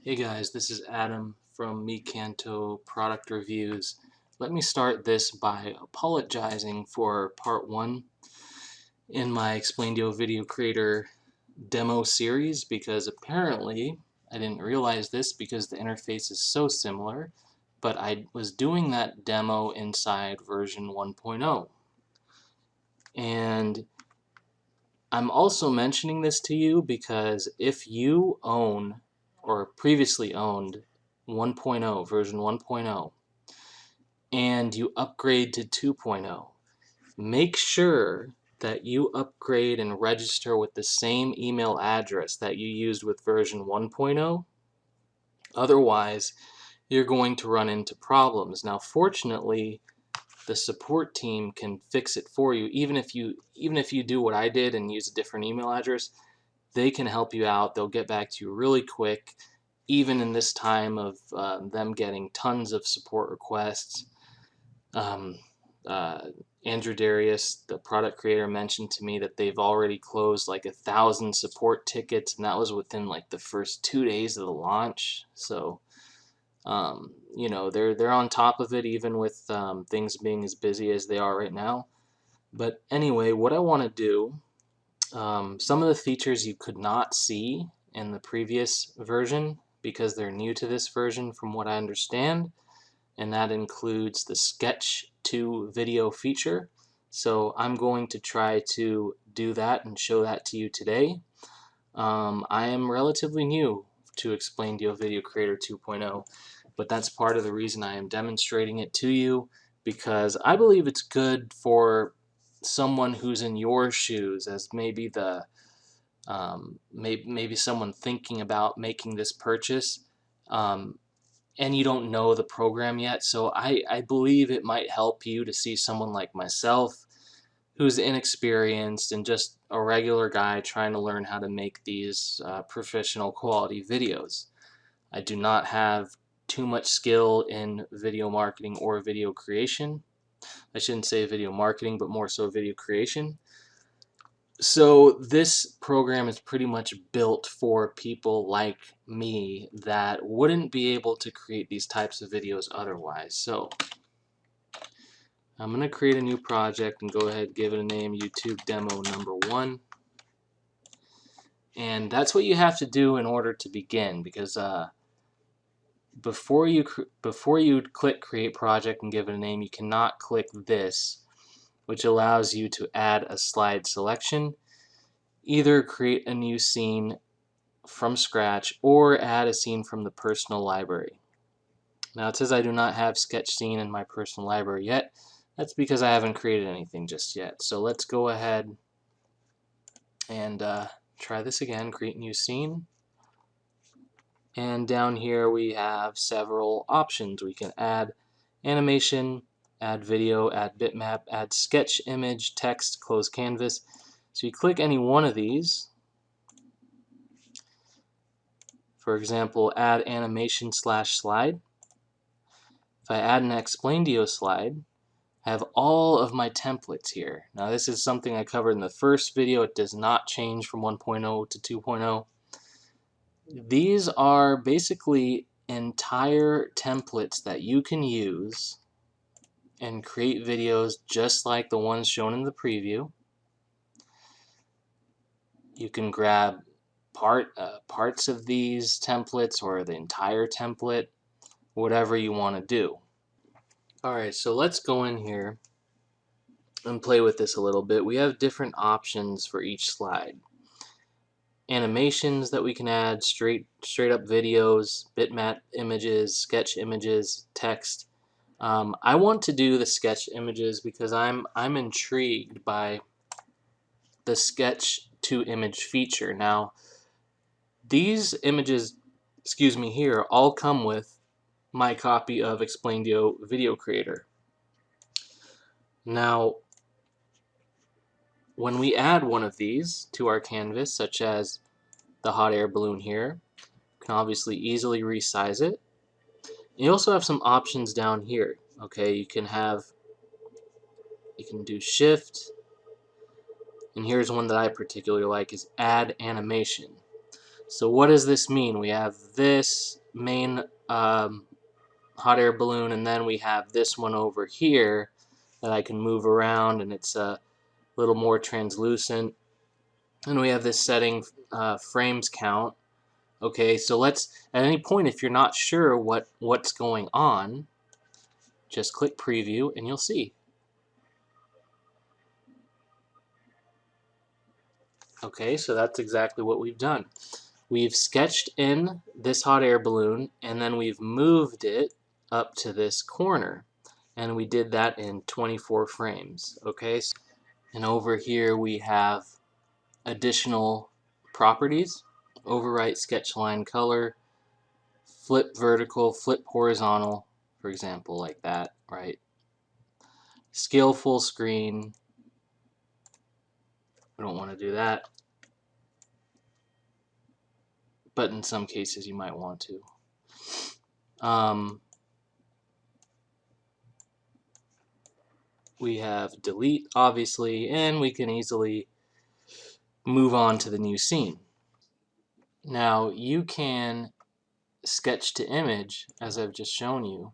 Hey guys, this is Adam from Mecanto Product Reviews. Let me start this by apologizing for part 1 in my Explaindio Video Creator demo series, because apparently, I didn't realize this because the interface is so similar, but I was doing that demo inside version 1.0. And I'm also mentioning this to you because if you own or previously owned 1.0, version 1.0, and you upgrade to 2.0, make sure that you upgrade and register with the same email address that you used with version 1.0. Otherwise, you're going to run into problems. Now, fortunately, the support team can fix it for you. Even if you do what I did and use a different email address, they can help you out. They'll get back to you really quick, even in this time of them getting tons of support requests. Andrew Darius, the product creator, mentioned to me that they've already closed like 1,000 support tickets, and that was within like the first 2 days of the launch. So you know, they're on top of it, even with things being as busy as they are right now. But anyway, what I want to do, some of the features you could not see in the previous version because they're new to this version from what I understand, and that includes the Sketch to video feature. So I'm going to try to do that and show that to you today. I am relatively new to Explaindio Video Creator 2.0, but that's part of the reason I am demonstrating it to you, because I believe it's good for someone who's in your shoes, as maybe the maybe someone thinking about making this purchase, and you don't know the program yet. So I believe it might help you to see someone like myself who's inexperienced and just a regular guy trying to learn how to make these professional quality videos. I do not have too much skill in video marketing or video creation. I shouldn't say video marketing, but more so video creation. So this program is pretty much built for people like me that wouldn't be able to create these types of videos otherwise. So I'm going to create a new project and go ahead and give it a name, YouTube Demo Number 1. And that's what you have to do in order to begin, because before you click Create Project and give it a name, you cannot click this, which allows you to add a slide selection, either create a new scene from scratch or add a scene from the personal library. Now it says I do not have sketch scene in my personal library yet. That's because I haven't created anything just yet. So let's go ahead and try this again, create new scene. And down here we have several options. We can add animation, add video, add bitmap, add sketch image, text, close canvas. So you click any one of these. For example, add animation / slide. If I add an Explaindio slide, I have all of my templates here. Now this is something I covered in the first video. It does not change from 1.0 to 2.0. These are basically entire templates that you can use and create videos just like the ones shown in the preview. You can grab parts of these templates or the entire template, whatever you want to do. Alright, so let's go in here and play with this a little bit. We have different options for each slide. Animations that we can add, straight up videos, bitmap images, sketch images, text. I want to do the sketch images because I'm intrigued by the sketch to image feature. Now these images, here, all come with my copy of Explaindio Video Creator. Now when we add one of these to our canvas, such as the hot air balloon here, you can obviously easily resize it. You also have some options down here. Okay, you can do shift, and here's one that I particularly like, is add animation. So what does this mean? We have this main hot air balloon, and then we have this one over here that I can move around, and it's a little more translucent. And we have this setting, frames count. Okay, so let's, at any point, if you're not sure what's going on, just click preview and you'll see. Okay, so that's exactly what we've done. We've sketched in this hot air balloon, and then we've moved it up to this corner, and we did that in 24 frames. Okay, and over here we have additional properties: overwrite sketch line color, flip vertical, flip horizontal, for example, like that, right? Scale full screen. We don't want to do that, but in some cases you might want to. We have delete, obviously, and we can easily move on to the new scene. Now you can sketch to image, as I've just shown you,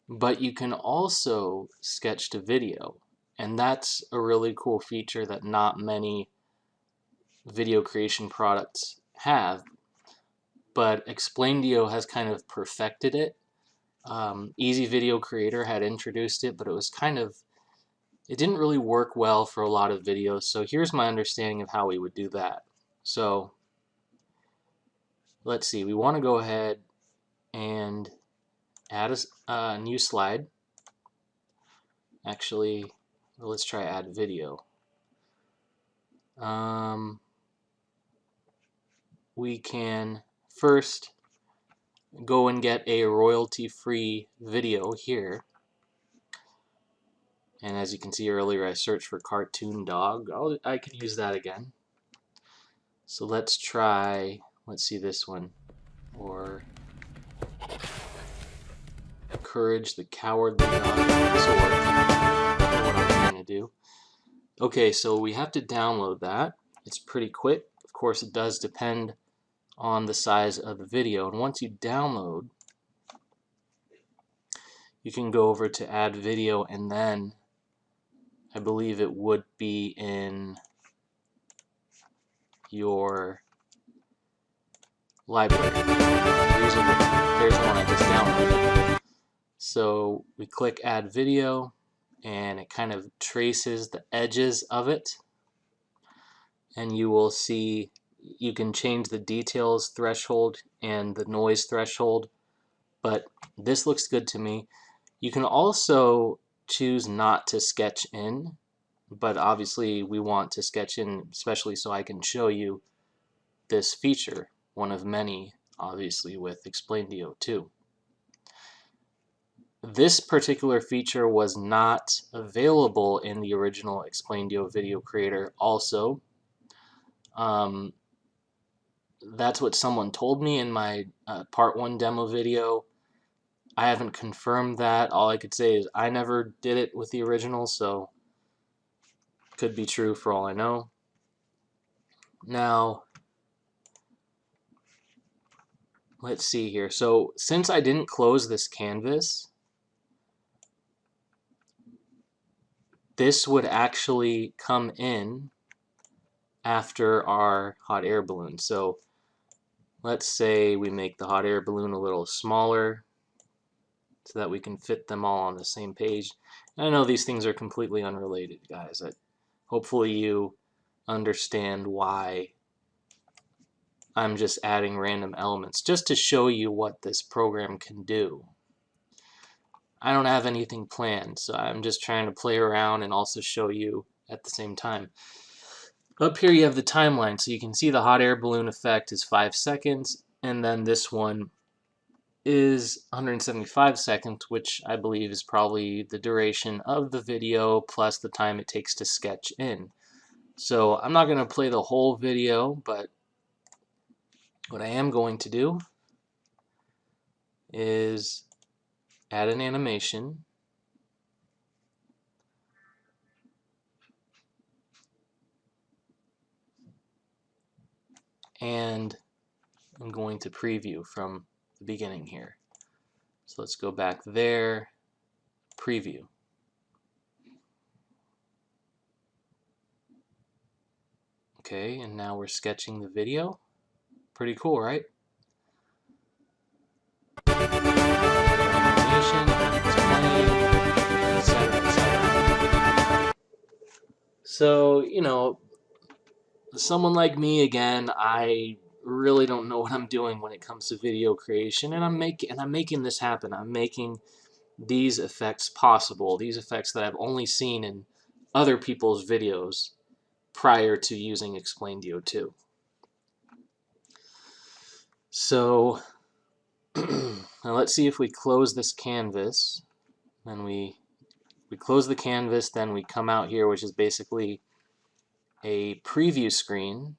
but you can also sketch to video, and that's a really cool feature that not many video creation products have, but Explaindio has kind of perfected it. Easy Video Creator had introduced it, but it didn't really work well for a lot of videos. So here's my understanding of how we would do that. So let's see, we want to go ahead and add a new slide. Actually, let's try add video. We can first go and get a royalty-free video here. And as you can see earlier, I searched for cartoon dog. I can use that again. So let's see this one. Or Courage the Cowardly Dog. This will work. That's what I'm trying to do. Okay, so we have to download that. It's pretty quick. Of course, it does depend on the size of the video. And once you download, you can go over to add video, and then I believe it would be in your library. There's one I just downloaded. So we click add video, and it kind of traces the edges of it, and you will see you can change the details threshold and the noise threshold, but this looks good to me. You can also choose not to sketch in, but obviously we want to sketch in, especially so I can show you this feature, one of many, obviously, with Explaindio 2. This particular feature was not available in the original Explaindio Video Creator also. That's what someone told me in my part 1 demo video. I haven't confirmed that. All I could say is I never did it with the original, so could be true for all I know. Now, let's see here. So since I didn't close this canvas, this would actually come in after our hot air balloon. So let's say we make the hot air balloon a little smaller so that we can fit them all on the same page. And I know these things are completely unrelated, guys. Hopefully you understand why I'm just adding random elements just to show you what this program can do. I don't have anything planned, so I'm just trying to play around and also show you at the same time. Up here you have the timeline, so you can see the hot air balloon effect is 5 seconds, and then this one is 175 seconds, which I believe is probably the duration of the video plus the time it takes to sketch in. So I'm not going to play the whole video, but what I am going to do is add an animation, and I'm going to preview from the beginning here. So let's go back there, preview. Okay, and now we're sketching the video. Pretty cool, right? Animation, etc., etc. So, you know, someone like me, again, I really don't know what I'm doing when it comes to video creation, and I'm making this happen. I'm making these effects possible. These effects that I've only seen in other people's videos prior to using Explaindio 2. So now let's see if we close this canvas. Then we close the canvas, then we come out here, which is basically a preview screen.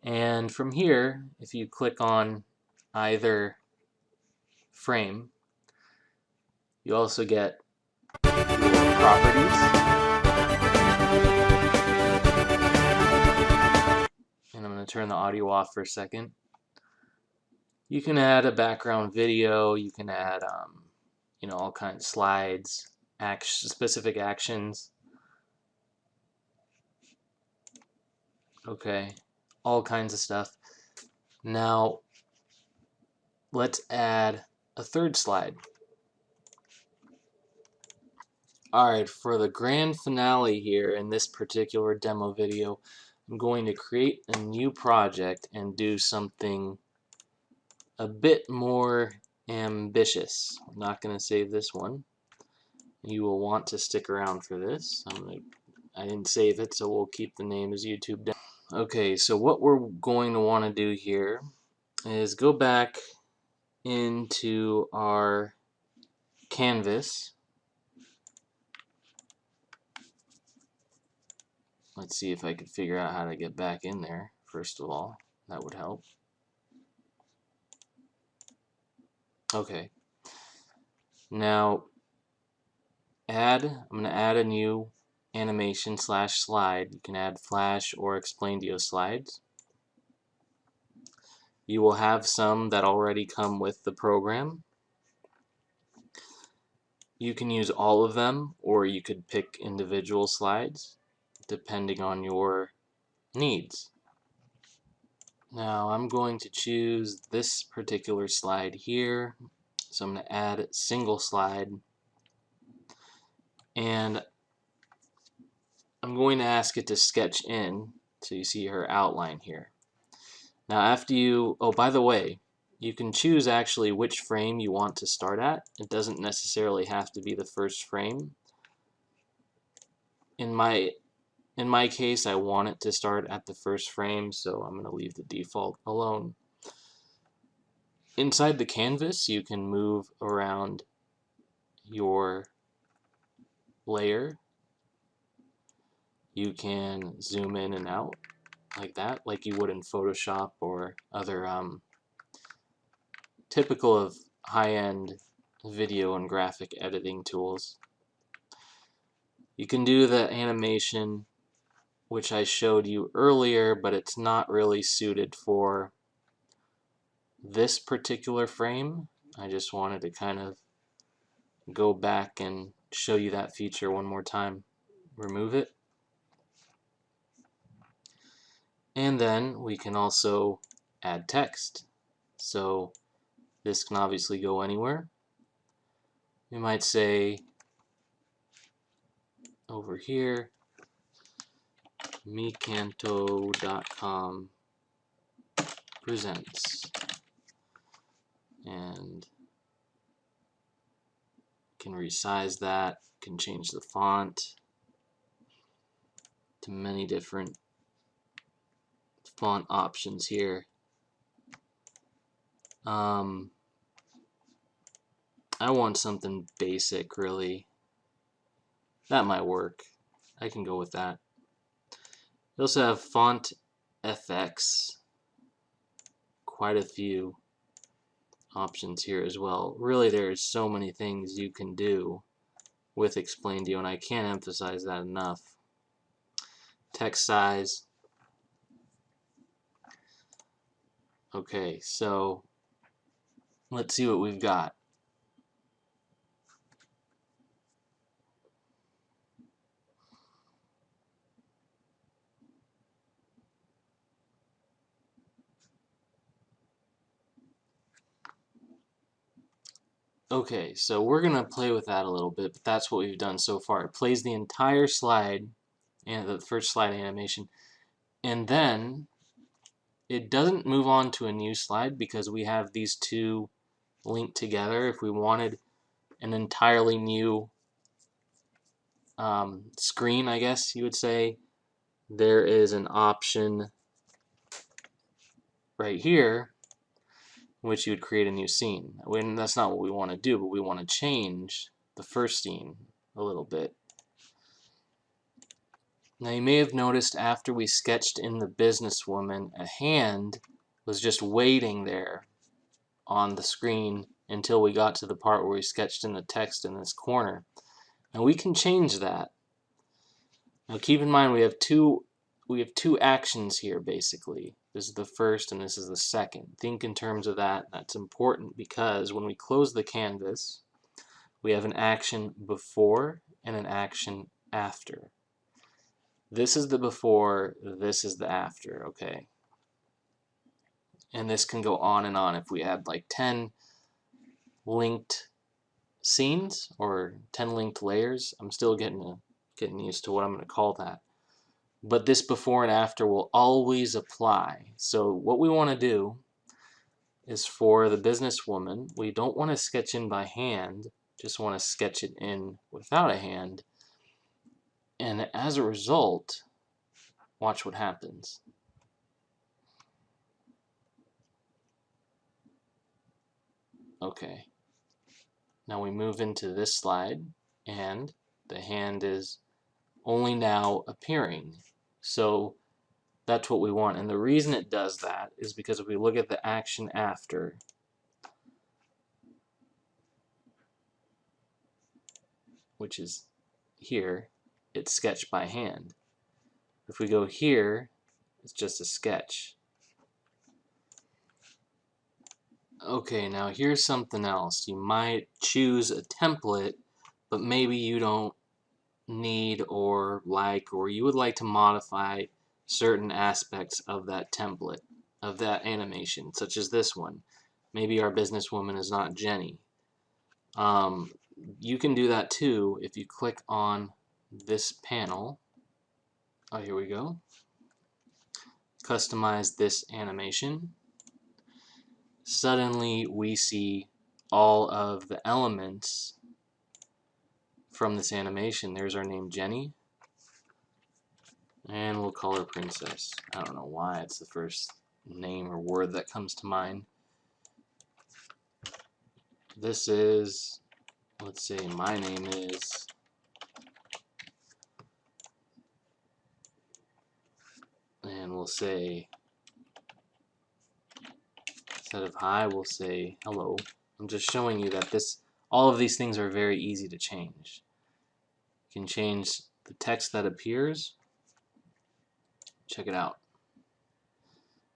And from here, if you click on either frame, you also get your properties. And I'm going to turn the audio off for a second. You can add a background video, you can add you know, all kinds of slides, specific actions. Okay, all kinds of stuff. Now, let's add a third slide. Alright, for the grand finale here in this particular demo video, I'm going to create a new project and do something a bit more ambitious. I'm not going to save this one. You will want to stick around for this. I didn't save it, so we'll keep the name as YouTube Demo. Okay, so what we're going to want to do here is go back into our canvas. Let's see if I can figure out how to get back in there, first of all. That would help. Okay. Now, I'm going to add a new animation / slide. You can add Flash or Explaindio slides. You will have some that already come with the program. You can use all of them, or you could pick individual slides depending on your needs. Now I'm going to choose this particular slide here. So I'm going to add a single slide, and I'm going to ask it to sketch in, so you see her outline here. Now after you, oh by the way, you can choose actually which frame you want to start at. It doesn't necessarily have to be the first frame. In my case, I want it to start at the first frame, so I'm going to leave the default alone. Inside the canvas, you can move around your layer. You can zoom in and out like that, like you would in Photoshop or other typical of high-end video and graphic editing tools. You can do the animation which I showed you earlier, but it's not really suited for this particular frame. I just wanted to kind of go back and show you that feature one more time. Remove it. And then we can also add text. So this can obviously go anywhere. We might say over here, Mecanto.com presents, and can resize that, can change the font to many different font options here. I want something basic, really. That might work. I can go with that. We also have font FX. Quite a few options here as well. Really, there's so many things you can do with Explaindio, and I can't emphasize that enough. Text size. Okay, so let's see what we've got. Okay, so we're gonna play with that a little bit, but that's what we've done so far. It plays the entire slide, and the first slide animation, and then it doesn't move on to a new slide because we have these two linked together. If we wanted an entirely new screen, I guess you would say, there is an option right here in which you would create a new scene. And that's not what we want to do, but we want to change the first scene a little bit. Now you may have noticed after we sketched in the businesswoman, a hand was just waiting there on the screen until we got to the part where we sketched in the text in this corner. Now we can change that. Now keep in mind we have two actions here basically. This is the first and this is the second. Think in terms of that. That's important because when we close the canvas, we have an action before and an action after. This is the before, this is the after, okay? And this can go on and on. If we had like 10 linked scenes or 10 linked layers, I'm still getting used to what I'm going to call that. But this before and after will always apply. So what we want to do is for the businesswoman, we don't want to sketch in by hand, just want to sketch it in without a hand. And as a result, watch what happens. Okay. Now we move into this slide, and the hand is only now appearing. So that's what we want. And the reason it does that is because if we look at the action after, which is here, it's sketched by hand. If we go here, it's just a sketch. Okay, now here's something else. You might choose a template, but maybe you don't need or like, or you would like to modify certain aspects of that template, of that animation, such as this one. Maybe our businesswoman is not Jenny. You can do that too if you click on this panel. Oh, here we go. Customize this animation. Suddenly we see all of the elements from this animation. There's our name Jenny, and we'll call her Princess. I don't know why it's the first name or word that comes to mind. This is, let's say my name is, and we'll say, instead of hi, we'll say hello. I'm just showing you that all of these things are very easy to change. You can change the text that appears. Check it out.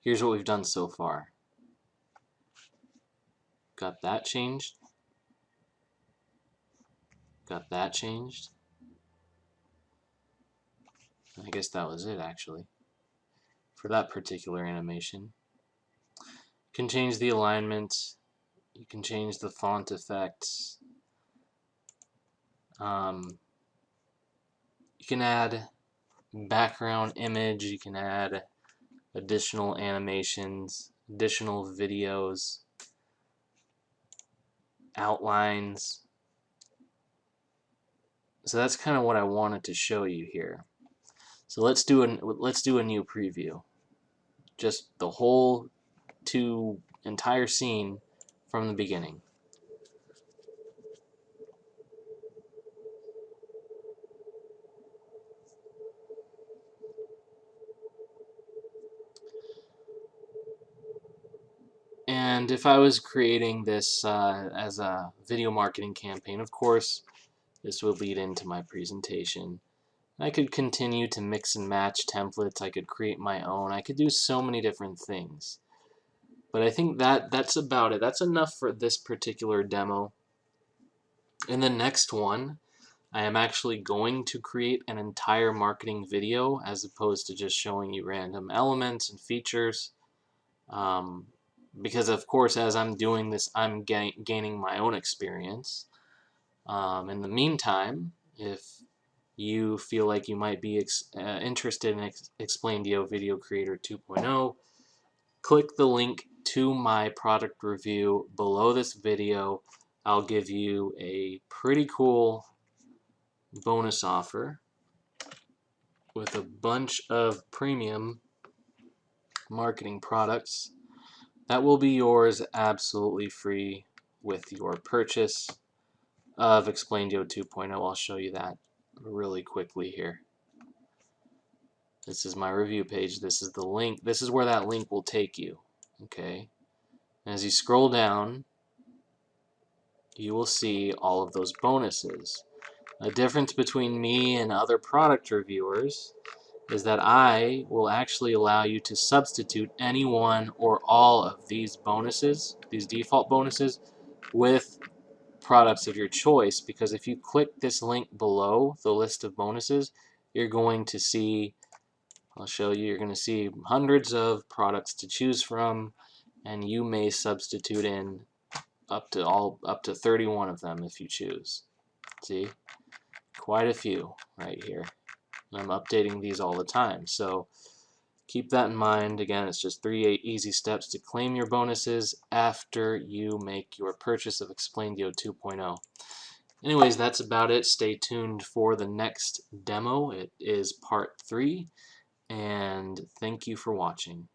Here's what we've done so far. Got that changed. Got that changed. I guess that was it actually for that particular animation. You can change the alignment. You can change the font effects. You can add background image. You can add additional animations, additional videos, outlines. So that's kind of what I wanted to show you here. So let's do a new preview. Just the whole entire scene from the beginning. And if I was creating this as a video marketing campaign, of course, this would lead into my presentation. I could continue to mix and match templates. I could create my own. I could do so many different things. But I think that's about it. That's enough for this particular demo. In the next one, I am actually going to create an entire marketing video as opposed to just showing you random elements and features. Because of course, as I'm doing this, I'm gaining my own experience. In the meantime, if you feel like you might be interested in Explaindio Video Creator 2.0, click the link to my product review below this video. I'll give you a pretty cool bonus offer with a bunch of premium marketing products that will be yours absolutely free with your purchase of Explaindio 2.0. I'll show you that really quickly here. This is my review page. This is the link. This is where that link will take you. Okay. And as you scroll down, you will see all of those bonuses. A difference between me and other product reviewers is that I will actually allow you to substitute any one or all of these bonuses, these default bonuses, with products of your choice, because if you click this link below the list of bonuses, you're going to see, I'll show you, you're going to see hundreds of products to choose from, and you may substitute in up to 31 of them if you choose. See? Quite a few right here. I'm updating these all the time, so keep that in mind. Again, it's just 3 easy steps to claim your bonuses after you make your purchase of Explaindio 2.0. Anyways, that's about it. Stay tuned for the next demo. It is part 3, and thank you for watching.